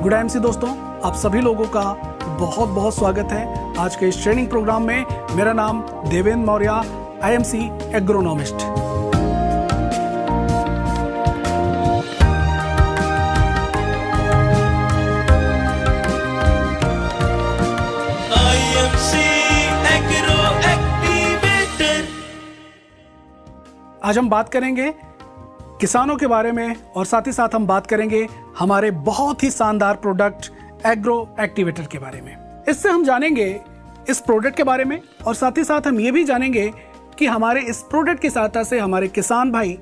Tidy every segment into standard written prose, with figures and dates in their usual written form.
Good MC दोस्तों, आप सभी लोगों का बहुत बहुत स्वागत है आज के इस ट्रेनिंग प्रोग्राम में। मेरा नाम देवेंद्र मौर्य, IMC एग्रोनॉमिस्ट। आज हम बात करेंगे किसानों के बारे में और साथ ही साथ हम बात करेंगे हमारे बहुत ही शानदार प्रोडक्ट एग्रो एक्टिवेटर के बारे में। इससे हम जानेंगे इस प्रोडक्ट के बारे में और साथ ही साथ हम ये भी जानेंगे कि हमारे इस प्रोडक्ट की सहायता से हमारे किसान भाई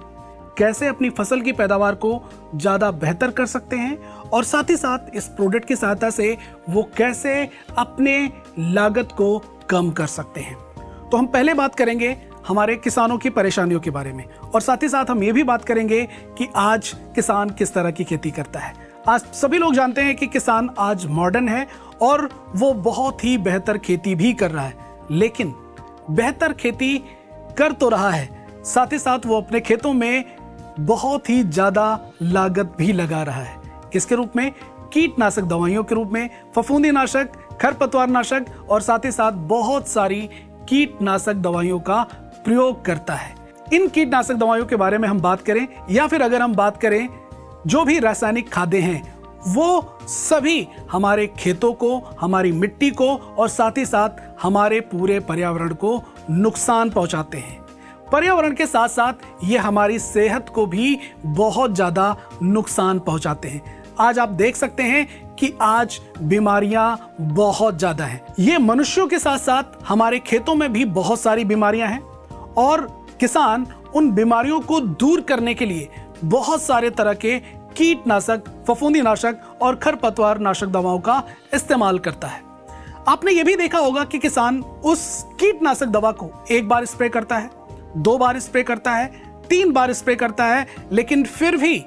कैसे अपनी फसल की पैदावार को ज़्यादा बेहतर कर सकते हैं और साथ ही साथ इस प्रोडक्ट की सहायता से वो कैसे अपने लागत को कम कर सकते हैं। तो हम पहले बात करेंगे हमारे किसानों की परेशानियों के बारे में और साथ ही साथ हम ये भी बात करेंगे कि आज किसान किस तरह की खेती करता है। आज सभी लोग जानते हैं कि किसान आज मॉडर्न है और वो बहुत ही बेहतर खेती भी कर रहा है, लेकिन बेहतर खेती कर तो रहा है, साथ ही साथ वो अपने खेतों में बहुत ही ज्यादा लागत भी लगा रहा है। किसके रूप में? कीटनाशक दवाइयों के रूप में, फफूंदीनाशक, खरपतवारनाशक और साथ ही साथ बहुत सारी कीटनाशक दवाइयों का प्रयोग करता है। इन कीटनाशक दवाइयों के बारे में हम बात करें या फिर अगर हम बात करें जो भी रासायनिक खादें हैं, वो सभी हमारे खेतों को, हमारी मिट्टी को और साथ ही साथ हमारे पूरे पर्यावरण को नुकसान पहुंचाते हैं। पर्यावरण के साथ साथ ये हमारी सेहत को भी बहुत ज्यादा नुकसान पहुंचाते हैं। आज आप देख सकते हैं कि आज बीमारियां बहुत ज्यादा हैं। ये मनुष्यों के साथ साथ हमारे खेतों में भी बहुत सारी बीमारियां हैं और किसान उन बीमारियों को दूर करने के लिए बहुत सारे तरह के कीटनाशक, फफूंदीनाशक और खरपतवारनाशक दवाओं का इस्तेमाल करता है। आपने ये भी देखा होगा कि किसान उस कीटनाशक दवा को एक बार स्प्रे करता है, 2 बार स्प्रे करता है, 3 बार स्प्रे करता है, लेकिन फिर भी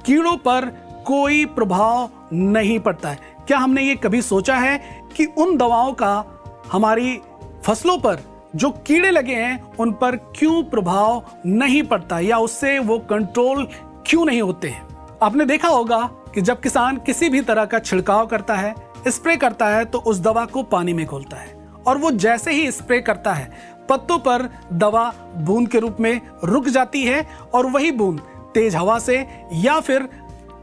कीड़ों पर कोई प्रभाव नहीं पड़ता है। क्या हमने ये कभी सोचा है कि उन दवाओं का हमारी फसलों पर जो कीड़े लगे हैं उन पर क्यों प्रभाव नहीं पड़ता या उससे वो कंट्रोल क्यों नहीं होते हैं? आपने देखा होगा कि जब किसान किसी भी तरह का छिड़काव करता है, स्प्रे करता है, तो उस दवा को पानी में घोलता है और वो जैसे ही स्प्रे करता है पत्तों पर दवा बूंद के रूप में रुक जाती है और वही बूंद तेज हवा से या फिर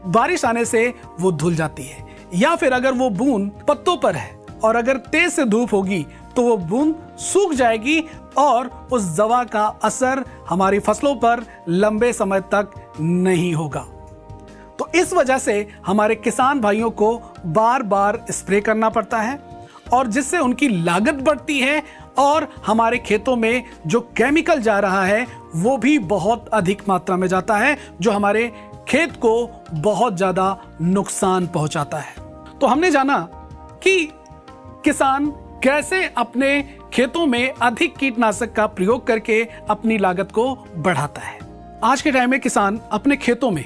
बारिश आने से वो धुल जाती है, या फिर अगर वो बूंद पत्तों पर है और अगर तेज से धूप होगी तो वो बूंद सूख जाएगी और उस दवा का असर हमारी फसलों पर लंबे समय तक नहीं होगा। तो इस वजह से हमारे किसान भाइयों को बार बार स्प्रे करना पड़ता है और जिससे उनकी लागत बढ़ती है और हमारे खेतों में जो केमिकल जा रहा है वो भी बहुत अधिक मात्रा में जाता है, जो हमारे खेत को बहुत ज्यादा नुकसान पहुंचाता है। तो हमने जाना कि किसान कैसे अपने खेतों में अधिक कीटनाशक का प्रयोग करके अपनी लागत को बढ़ाता है। आज के टाइम में किसान अपने खेतों में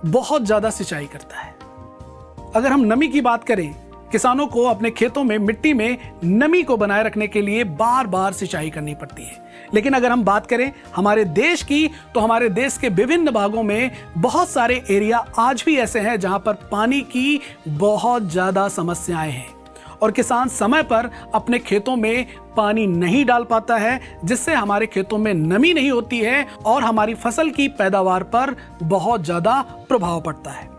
बहुत ज्यादा सिंचाई करता है। अगर हम नमी की बात करें, किसानों को अपने खेतों में मिट्टी में नमी को बनाए रखने के लिए बार बार सिंचाई करनी पड़ती है। लेकिन अगर हम बात करें हमारे देश की, तो हमारे देश के विभिन्न भागों में बहुत सारे एरिया आज भी ऐसे हैं जहां पर पानी की बहुत ज्यादा समस्याएं हैं और किसान समय पर अपने खेतों में पानी नहीं डाल पाता है, जिससे हमारे खेतों में नमी नहीं होती है और हमारी फसल की पैदावार पर बहुत ज्यादा प्रभाव पड़ता है।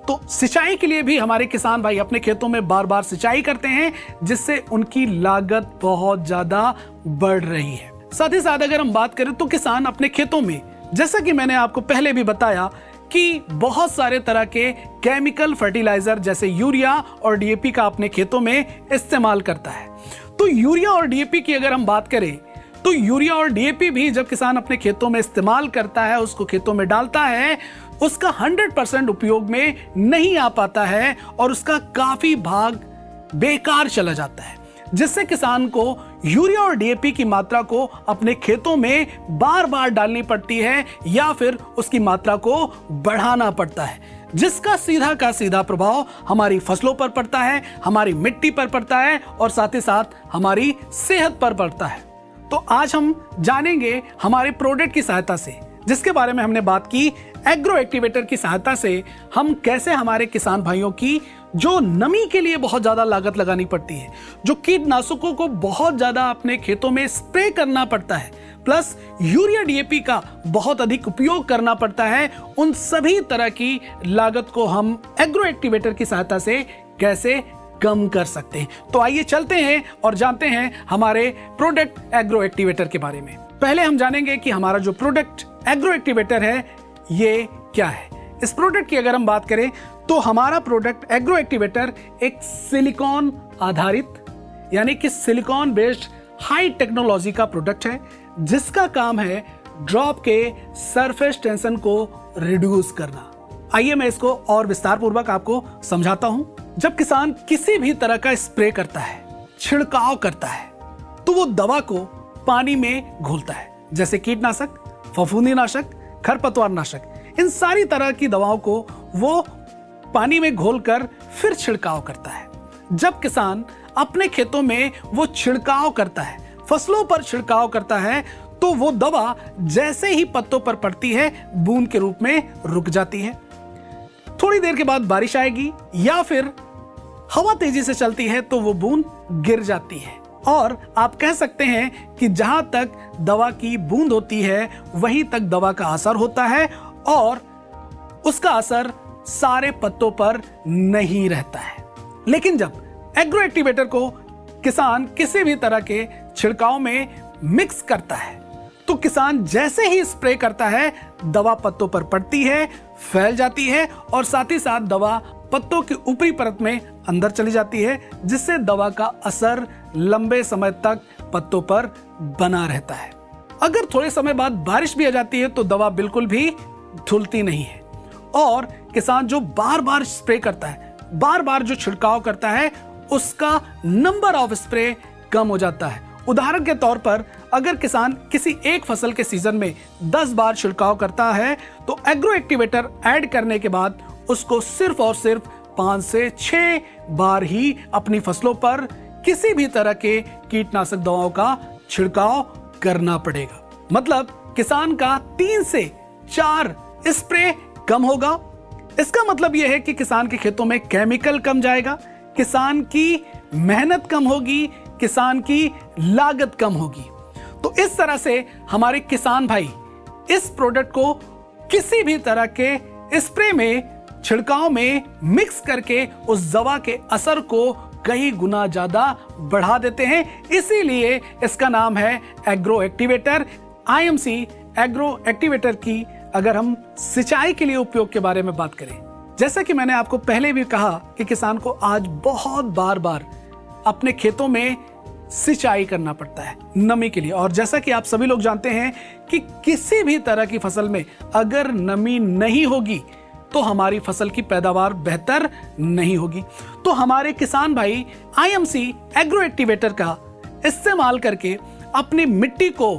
तो सिंचाई के लिए भी हमारे किसान भाई अपने खेतों में बार बार सिंचाई करते हैं, जिससे उनकी लागत बहुत ज्यादा बढ़ रही है। साथ ही साथ अगर हम बात करें तो किसान अपने खेतों में, जैसा कि मैंने आपको पहले भी बताया कि बहुत सारे तरह के केमिकल फर्टिलाइजर जैसे यूरिया और डीएपी का अपने खेतों में इस्तेमाल करता है। तो यूरिया और डीएपी की अगर हम बात करें तो यूरिया और डीएपी भी जब किसान अपने खेतों में इस्तेमाल करता है, उसको खेतों में डालता है, उसका 100% उपयोग में नहीं आ पाता है और उसका काफी भाग बेकार चला जाता है, जिससे किसान को यूरिया और डीएपी की मात्रा को अपने खेतों में बार बार डालनी पड़ती है या फिर उसकी मात्रा को बढ़ाना पड़ता है, जिसका सीधा का सीधा प्रभाव हमारी फसलों पर पड़ता है, हमारी मिट्टी पर पड़ता है और साथ ही साथ हमारी सेहत पर पड़ता है। तो आज हम जानेंगे हमारे प्रोडक्ट की सहायता से जिसके बारे में हमने बात की। एग्रो एक्टिवेटर की सहायता से हम कैसे हमारे किसान भाइयों की जो नमी के लिए बहुत ज्यादा लागत लगानी पड़ती है, जो कीटनाशकों को बहुत ज्यादा अपने खेतों में स्प्रे करना पड़ता है, प्लस यूरिया डीएपी का बहुत अधिक उपयोग करना पड़ता है, उन सभी तरह की लागत को हम एग्रो एक्टिवेटर की सहायता से कैसे कम कर सकते हैं। तो आइए चलते हैं और जानते हैं हमारे प्रोडक्ट एग्रो एक्टिवेटर के बारे में। पहले हम जानेंगे कि हमारा जो प्रोडक्ट एग्रो एक्टिवेटर है ये क्या है। इस प्रोडक्ट की अगर हम बात करें तो हमारा प्रोडक्ट एग्रो एक्टिवेटर एक सिलिकॉन आधारित यानी कि सिलिकॉन बेस्ड हाई टेक्नोलॉजी का प्रोडक्ट है, जिसका काम है ड्रॉप के सरफेस टेंशन को रिड्यूस करना। आइए मैं इसको और विस्तार पूर्वक आपको समझाता हूं। जब किसान किसी भी तरह का स्प्रे करता है, छिड़काव करता है, तो वो दवा को पानी में घोलता है, जैसे कीटनाशक, फफूंदीनाशक, खरपतवार नाशक, इन सारी तरह की दवाओं को वो पानी में घोलकर फिर छिड़काव करता है। जब किसान अपने खेतों में वो छिड़काव करता है, फसलों पर छिड़काव करता है, तो वो दवा जैसे ही पत्तों पर पड़ती है बूंद के रूप में रुक जाती है। थोड़ी देर के बाद बारिश आएगी या फिर हवा तेजी से चलती है तो वो बूंद गिर जाती है, और आप कह सकते हैं कि जहां तक दवा की बूंद होती है वहीं तक दवा का असर होता है और उसका असर सारे पत्तों पर नहीं रहता है। लेकिन जब एग्रो एक्टिवेटर को किसान किसी भी तरह के छिड़काव में मिक्स करता है तो किसान जैसे ही स्प्रे करता है दवा पत्तों पर पड़ती है, फैल जाती है और साथ ही साथ दवा पत्तों की ऊपरी परत में अंदर चली जाती है, जिससे दवा का असर लंबे समय तक पत्तों पर बना रहता है। अगर थोड़े समय बाद बारिश भी आ जाती है तो दवा बिल्कुल भी धुलती नहीं है और किसान जो बार बार स्प्रे करता है, बार बार जो छिड़काव करता है, उसका नंबर ऑफ स्प्रे कम हो जाता है। उदाहरण के तौर पर अगर किसान किसी एक फसल के सीजन में 10 बार छिड़काव करता है तो एग्रो एक्टिवेटर ऐड करने के बाद उसको सिर्फ और सिर्फ 5 से 6 बार ही अपनी फसलों पर किसी भी तरह के कीटनाशक दवाओं का छिड़काव करना पड़ेगा। मतलब किसान का 3 से 4 स्प्रे कम होगा। इसका मतलब यह है कि किसान के खेतों में केमिकल कम जाएगा, किसान की मेहनत कम होगी, किसान की लागत कम होगी। तो इस तरह से हमारे किसान भाई इस प्रोडक्ट को किसी भी तरह के स्प्रे में, छिड़काव में मिक्स करके उस दवा के असर को कई गुना ज्यादा बढ़ा देते हैं। इसीलिए इसका नाम है agro activator. IMC agro activator की अगर हम सिंचाई के लिए उपयोग के बारे में बात करें, जैसा कि मैंने आपको पहले भी कहा कि किसान को आज बहुत बार बार अपने खेतों में सिंचाई करना पड़ता है नमी के लिए, और जैसा कि आप सभी लोग जानते हैं कि किसी भी तरह की फसल में अगर नमी नहीं होगी तो हमारी फसल की पैदावार बेहतर नहीं होगी। तो हमारे किसान भाई आईएमसी एग्रो एक्टिवेटर का इस्तेमाल करके अपनी मिट्टी को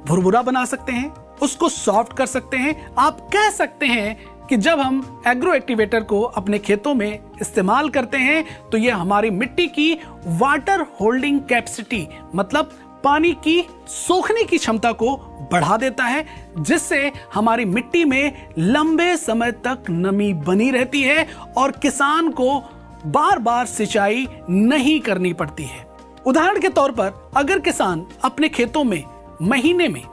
भुरभुरा बना सकते हैं, उसको सॉफ्ट कर सकते हैं। आप कह सकते हैं कि जब हम एग्रो एक्टिवेटर को अपने खेतों में इस्तेमाल करते हैं तो यह हमारी मिट्टी की वाटर होल्डिंग कैपेसिटी, मतलब पानी की सोखने की क्षमता को बढ़ा देता है, जिससे हमारी मिट्टी में लंबे समय तक नमी बनी रहती है और किसान को बार बार सिंचाई नहीं करनी पड़ती है। उदाहरण के तौर पर अगर किसान अपने खेतों में महीने में,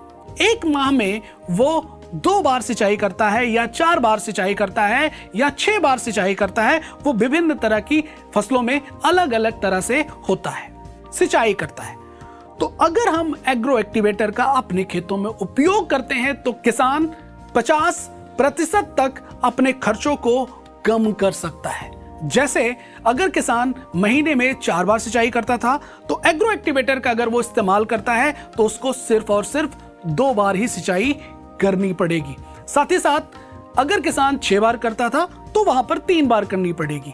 एक माह में वो 2 बार सिंचाई करता है या 4 बार सिंचाई करता है या 6 बार सिंचाई करता है, वो विभिन्न तरह की फसलों में अलग अलग तरह से होता है, सिंचाई करता है। तो अगर हम एग्रो एक्टिवेटर का अपने खेतों में उपयोग करते हैं तो किसान 50% तक अपने खर्चों को कम कर सकता है। जैसे अगर किसान महीने में 4 बार सिंचाई करता था तो एग्रो एक्टिवेटर का अगर वो इस्तेमाल करता है तो उसको सिर्फ और सिर्फ 2 बार ही सिंचाई करनी पड़ेगी। साथ ही साथ अगर किसान 6 बार करता था तो वहां पर 3 बार करनी पड़ेगी।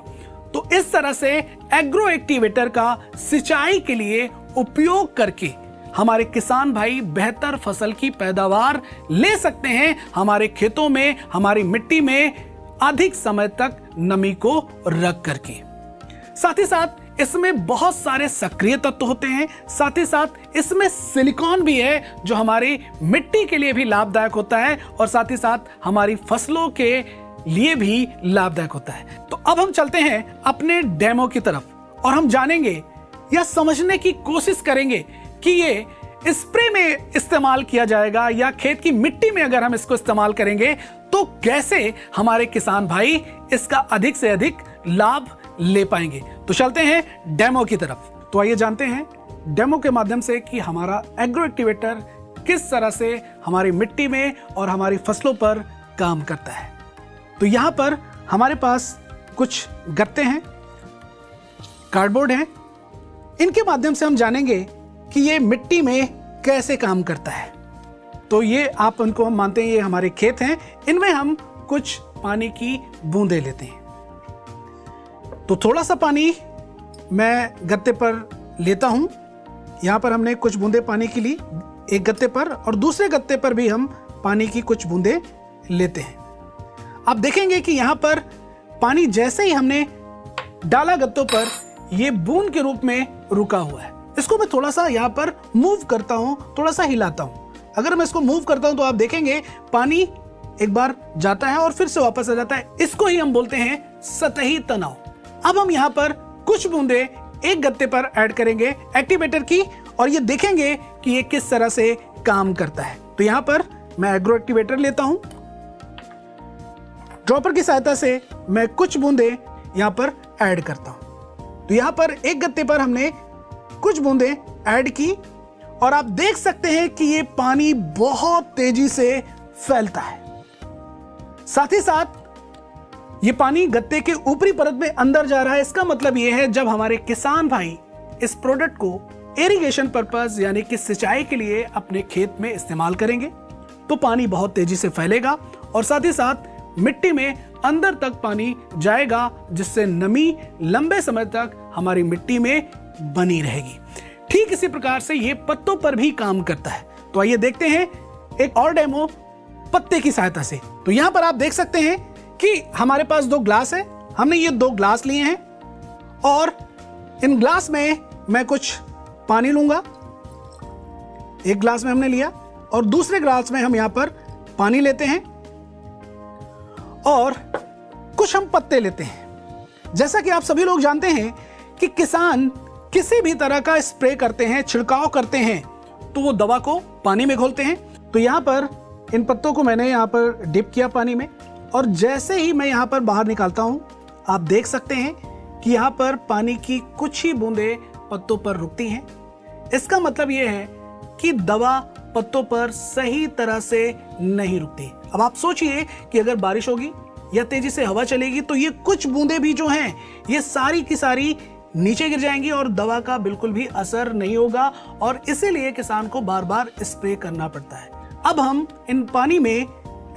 तो इस तरह से एग्रो एक्टिवेटर का सिंचाई के लिए उपयोग करके हमारे किसान भाई बेहतर फसल की पैदावार ले सकते हैं, हमारे खेतों में, हमारी मिट्टी में अधिक समय तक नमी को रख करके। साथ ही साथ इसमें बहुत सारे सक्रिय तत्व होते हैं, साथ ही साथ इसमें सिलिकॉन भी है जो हमारी मिट्टी के लिए भी लाभदायक होता है और साथ ही साथ हमारी फसलों के लिए भी लाभदायक होता है। तो अब हम चलते हैं अपने डेमो की तरफ और हम जानेंगे या समझने की कोशिश करेंगे कि ये स्प्रे में इस्तेमाल किया जाएगा या खेत की मिट्टी में अगर हम इसको इस्तेमाल करेंगे तो कैसे हमारे किसान भाई इसका अधिक से अधिक लाभ ले पाएंगे। तो चलते हैं डेमो की तरफ। तो आइए जानते हैं डेमो के माध्यम से कि हमारा एग्रो एक्टिवेटर किस तरह से हमारी मिट्टी में और हमारी फसलों पर काम करता है। तो यहां पर हमारे पास कुछ गत्ते हैं, कार्डबोर्ड हैं, इनके माध्यम से हम जानेंगे कि ये मिट्टी में कैसे काम करता है। तो ये आप उनको हम मानते हैं ये हमारे खेत हैं, इनमें हम कुछ पानी की बूंदें लेते हैं। तो थोड़ा सा पानी मैं गत्ते पर लेता हूं। यहां पर हमने कुछ बूंदें पानी की ली एक गत्ते पर और दूसरे गत्ते पर भी हम पानी की कुछ बूंदें लेते हैं। आप देखेंगे कि यहां पर पानी जैसे ही हमने डाला गत्तों पर ये बूंद के रूप में रुका हुआ है। इसको मैं थोड़ा सा यहाँ पर मूव करता हूँ, थोड़ा सा हिलाता हूँ। अगर मैं इसको मूव करता हूँ तो आप देखेंगे पानी एक बार जाता है और फिर से वापस आ जाता है। इसको ही हम बोलते हैं सतही तनाव। अब हम यहाँ पर कुछ बूंदे एक गत्ते पर ऐड करेंगे एक्टिवेटर की और ये देखेंगे कि ये किस तरह से काम करता है। तो यहाँ पर मैं एग्रो एक्टिवेटर लेता हूँ, ड्रॉपर की सहायता से मैं कुछ बूंदे यहाँ पर ऐड करता हूँ। तो यहाँ पर एक गत्ते पर हमने कुछ बूंदें ऐड की और आप देख सकते हैं कि ये पानी बहुत तेजी से फैलता है। साथ ही साथ ये पानी गत्ते के ऊपरी परत में अंदर जा रहा है। इसका मतलब ये है जब हमारे किसान भाई इस प्रोडक्ट को इरिगेशन पर्पस यानी कि सिंचाई के लिए अपने खेत में इस्तेमाल करेंगे तो पानी बहुत तेजी से फैलेगा और साथ ही साथ मिट्टी में अंदर तक पानी जाएगा, जिससे नमी लंबे समय तक हमारी मिट्टी में बनी रहेगी। ठीक इसी प्रकार से ये पत्तों पर भी काम करता है। तो आइए देखते हैं एक और डेमो पत्ते की सहायता से। तो यहां पर आप देख सकते हैं कि हमारे पास 2 ग्लास है। हमने ये 2 ग्लास लिए हैं और इन ग्लास में मैं कुछ पानी लूंगा। एक ग्लास में हमने लिया और दूसरे ग्लास में हम यहां पर पानी लेते हैं और कुछ हम पत्ते लेते हैं। जैसा कि आप सभी लोग जानते हैं कि किसान किसी भी तरह का स्प्रे करते हैं, छिड़काव करते हैं तो वो दवा को पानी में घोलते हैं। तो यहाँ पर इन पत्तों को मैंने यहाँ पर डिप किया पानी में और जैसे ही मैं यहाँ पर बाहर निकालता हूँ आप देख सकते हैं कि यहाँ पर पानी की कुछ ही बूंदें पत्तों पर रुकती हैं। इसका मतलब ये है कि दवा पत्तों पर सही तरह से नहीं रुकती। अब आप सोचिए कि अगर बारिश होगी या तेजी से हवा चलेगी तो ये कुछ बूंदें भी जो हैं ये सारी की सारी नीचे गिर जाएंगी और दवा का बिल्कुल भी असर नहीं होगा और इसीलिए किसान को बार बार स्प्रे करना पड़ता है। अब हम इन पानी में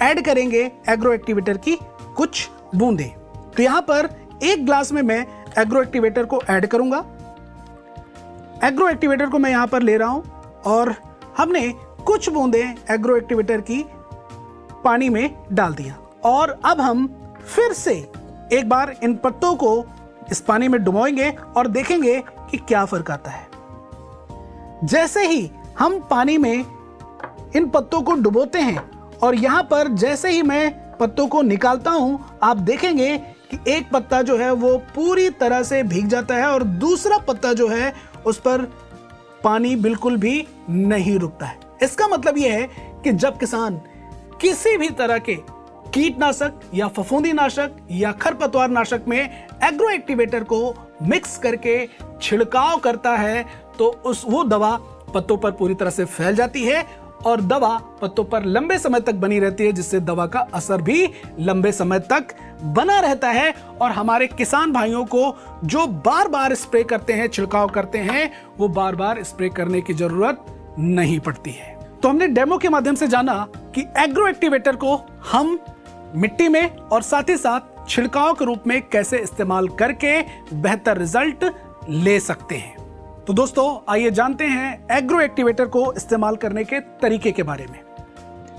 ऐड करेंगे एग्रो एक्टिवेटर की कुछ बूंदें। तो यहाँ पर एक ग्लास में मैं एग्रो एक्टिवेटर को ऐड करूंगा। एग्रो एक्टिवेटर को मैं यहाँ पर ले रहा हूं और हमने कुछ बूंदें एग्रो एक्टिवेटर की पानी में डाल दिया और अब हम फिर से एक बार इन पत्तों को इस पानी में डुबोएंगे और देखेंगे कि क्या फर्क आता है। जैसे ही हम पानी में इन पत्तों को डुबोते हैं और यहां पर जैसे ही मैं पत्तों को निकालता हूं आप देखेंगे कि एक पत्ता जो है वो पूरी तरह से भीग जाता है और दूसरा पत्ता जो है उस पर पानी बिल्कुल भी नहीं रुकता है। इसका मतलब यह है कि जब किसान किसी भी तरह के कीटनाशक या फफूंदीनाशक या खरपतवार नाशक में एग्रो एक्टिवेटर को मिक्स करके छिड़काव करता है तो वो दवा पत्तों पर पूरी तरह से फैल जाती है और दवा पत्तों पर लंबे समय तक बनी रहती है, जिससे दवा का असर भी लंबे समय तक बना रहता है और हमारे किसान भाइयों को जो बार बार स्प्रे करते हैं, छिड़काव करते हैं, वो बार बार स्प्रे करने की जरूरत नहीं पड़ती है। तो हमने डेमो के माध्यम से जाना कि एग्रो एक्टिवेटर को हम मिट्टी में और साथ ही साथ छिड़काव के रूप में कैसे इस्तेमाल करके बेहतर रिजल्ट ले सकते हैं। तो दोस्तों आइए जानते हैं एग्रो एक्टिवेटर को इस्तेमाल करने के तरीके के बारे में,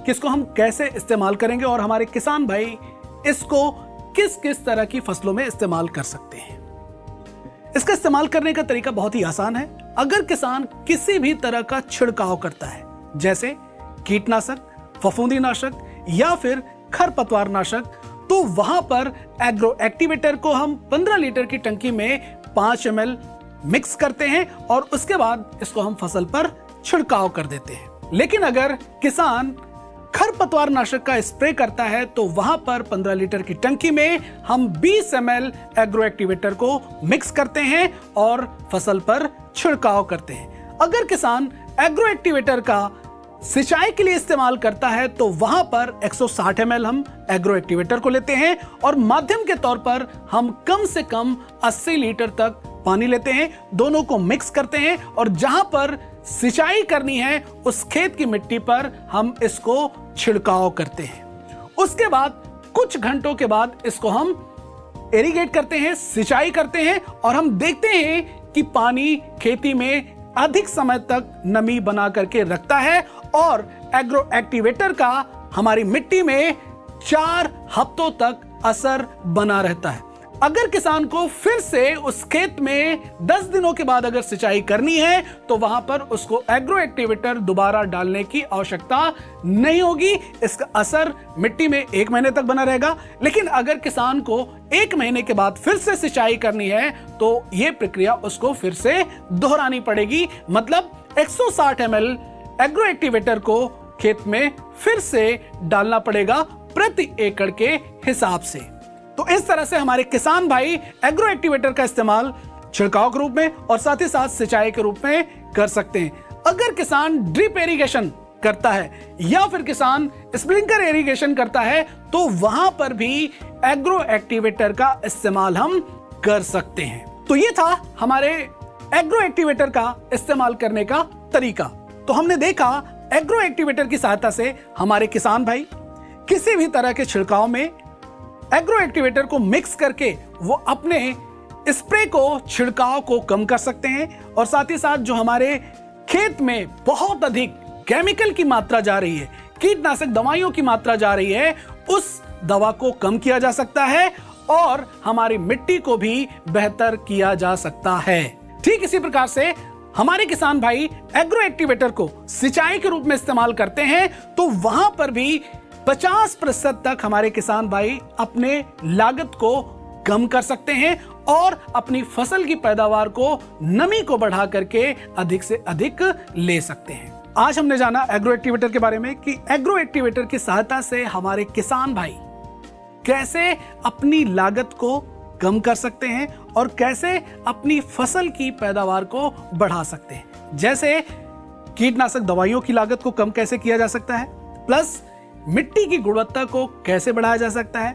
कि इसको हम कैसे इस्तेमाल करेंगे और हमारे किसान भाई इसको किस किस तरह की फसलों में इस्तेमाल कर सकते हैं। इसका इस्तेमाल करने का तरीका बहुत ही आसान है। अगर किसान किसी भी तरह का छिड़काव करता है, जैसे कीटनाशक, फफूंदीनाशक या फिर खरपतवार नाशक, तो वहां पर एग्रो एक्टिवेटर को हम 15 लीटर की टंकी में 5 ml मिक्स करते हैं और उसके बाद इसको हम फसल पर छिड़काव कर देते हैं। लेकिन अगर किसान खरपतवार नाशक का स्प्रे करता है तो वहां पर 15 लीटर की टंकी में हम 20 ml एग्रो एक्टिवेटर को मिक्स करते हैं और फसल पर छिड़काव करते हैं। अगर किसान एग्रो एक्टिवेटर का सिंचाई के लिए इस्तेमाल करता है तो वहां पर 160 ml हम एग्रो एक्टिवेटर को लेते हैं और माध्यम के तौर पर हम कम से कम 80 लीटर तक पानी लेते हैं, दोनों को मिक्स करते हैं और जहां पर सिंचाई करनी है उस खेत की मिट्टी पर हम इसको छिड़काव करते हैं। उसके बाद कुछ घंटों के बाद इसको हम इरिगेट करते हैं, सिंचाई करते हैं और हम देखते हैं कि पानी खेती में अधिक समय तक नमी बना करके रखता है और एग्रो एक्टिवेटर का हमारी मिट्टी में 4 हफ्तों तक असर बना रहता है। अगर किसान को फिर से उस खेत में 10 दिनों के बाद अगर सिंचाई करनी है तो वहां पर उसको एग्रो एक्टिवेटर दोबारा डालने की आवश्यकता नहीं होगी। इसका असर मिट्टी में 1 महीने तक बना रहेगा। लेकिन अगर किसान को 1 महीने के बाद फिर से सिंचाई करनी है तो यह प्रक्रिया उसको फिर से दोहरानी पड़ेगी। मतलब 160 ml एग्रो एक्टिवेटर को खेत में फिर से डालना पड़ेगा प्रति एकड़ के हिसाब से। तो इस तरह से हमारे किसान भाई एग्रो एक्टिवेटर का इस्तेमाल छिड़काव के रूप में और साथ ही साथ सिंचाई के रूप में कर सकते हैं। अगर किसान ड्रिप इरिगेशन करता है या फिर किसान स्प्रिंकलर इरिगेशन करता है तो वहां पर भी एग्रो एक्टिवेटर का इस्तेमाल हम कर सकते हैं। तो ये था हमारे एग्रो एक्टिवेटर का इस्तेमाल करने का तरीका। तो हमने देखा एग्रो एक्टिवेटर की सहायता से हमारे किसान भाई किसी भी तरह के छिड़काव में एग्रो एक्टिवेटर को मिक्स करके वो अपने स्प्रे को, छिड़काव को कम कर सकते हैं और साथ ही साथ जो हमारे खेत में बहुत अधिक केमिकल की मात्रा जा रही है, कीटनाशक दवाइयों की मात्रा जा रही है, उस दवा को कम किया जा सकता है और हमारी मिट्टी को भी बेहतर किया जा सकता है। ठीक इसी प्रकार से हमारे किसान भाई एग्रो एक्टिवेटर को सिंचाई के रूप में इस्तेमाल करते हैं तो वहां पर भी 50% तक हमारे किसान भाई अपने लागत को कम कर सकते हैं और अपनी फसल की पैदावार को, नमी को बढ़ा करके अधिक से अधिक ले सकते हैं। आज हमने जाना एग्रो एक्टिवेटर के बारे में कि एग्रो एक्टिवेटर की सहायता से हमारे किसान भाई कैसे अपनी लागत को कम कर सकते हैं और कैसे अपनी फसल की पैदावार को बढ़ा सकते हैं। जैसे कीटनाशक दवाइयों की लागत को कम कैसे किया जा सकता है, प्लस मिट्टी की गुणवत्ता को कैसे बढ़ाया जा सकता है,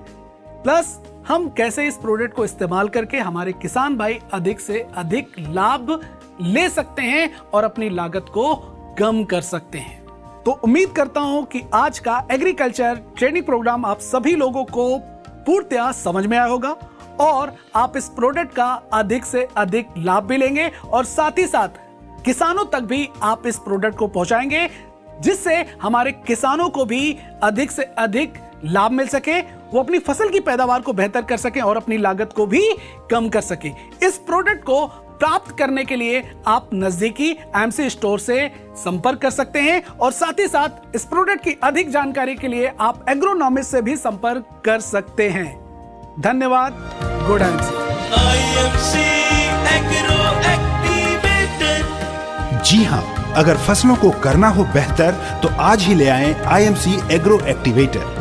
प्लस हम कैसे इस प्रोडक्ट को इस्तेमाल करके हमारे किसान भाई अधिक से अधिक लाभ ले सकते हैं और अपनी लागत को कम कर सकते हैं। तो उम्मीद करता हूं कि आज का एग्रीकल्चर ट्रेनिंग प्रोग्राम आप सभी लोगों को पूर्णतः समझ में आया होगा और आप इस प्रोडक्ट का अधिक से अधिक लाभ भी लेंगे और साथ ही साथ किसानों तक भी आप इस प्रोडक्ट को पहुंचाएंगे, जिससे हमारे किसानों को भी अधिक से अधिक लाभ मिल सके, वो अपनी फसल की पैदावार को बेहतर कर सके और अपनी लागत को भी कम कर सके। इस प्रोडक्ट को प्राप्त करने के लिए आप नजदीकी एमसी स्टोर से संपर्क कर सकते हैं और साथ ही साथ इस प्रोडक्ट की अधिक जानकारी के लिए आप एग्रोनॉमिस्ट से भी संपर्क कर सकते हैं। धन्यवाद। Good IMC agro activator. जी हाँ, अगर फसलों को करना हो बेहतर तो आज ही ले आएं IMC एग्रो एक्टिवेटर।